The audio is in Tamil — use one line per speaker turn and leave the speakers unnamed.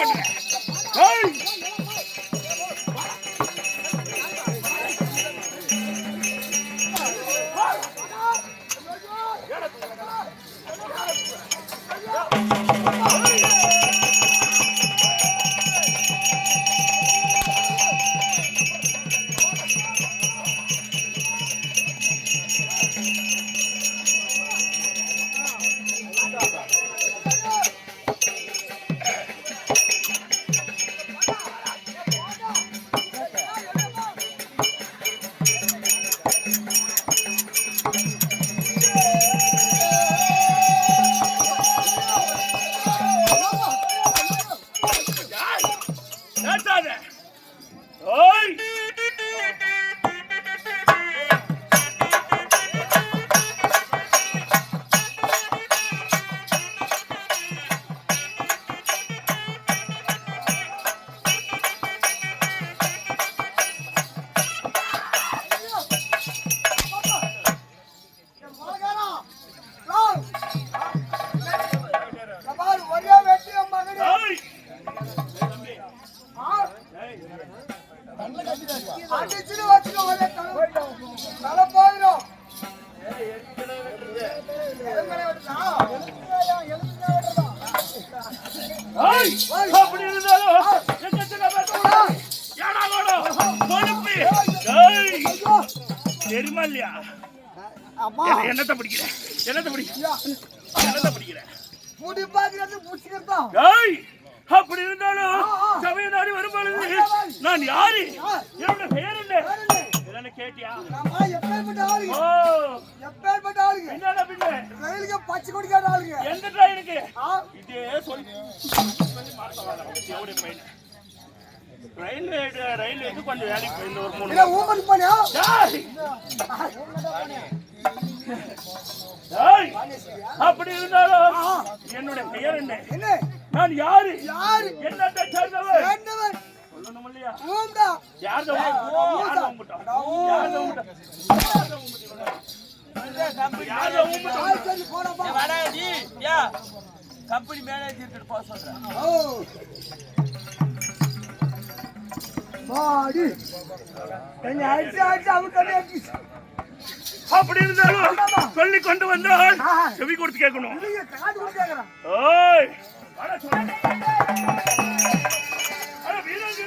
பண்ணுங்க. தெரியுமா இல்லையா? என்னத்த பிடிக்கிறேன் அப்படி இருந்தாலும் சபையை நாடி வரும்பொழுது நான் யாரு, என்னோட பெயர் என்ன கேட்டியா?
பச்சை குடிக்காத ஆளுங்க
எந்த ட்ரெயினுக்கு இதே சொல்லி ரயில்வேக்கு கொஞ்சம் வேலைக்கு போயிருந்த ஒரு 3 அப்படி இருந்தாலும் என்னுடைய பெயர் என்ன, நான் யாரு, என்னத்தை சேர்ந்தவர் சொல்லணும் இல்லையா?
கம்பெனி மேனேஜர் போக சொல்றேன்.
அப்படி இருந்தாலும் சொல்லி கொண்டு வந்தால் செவி கொடுத்து கேட்கணும். வீரன்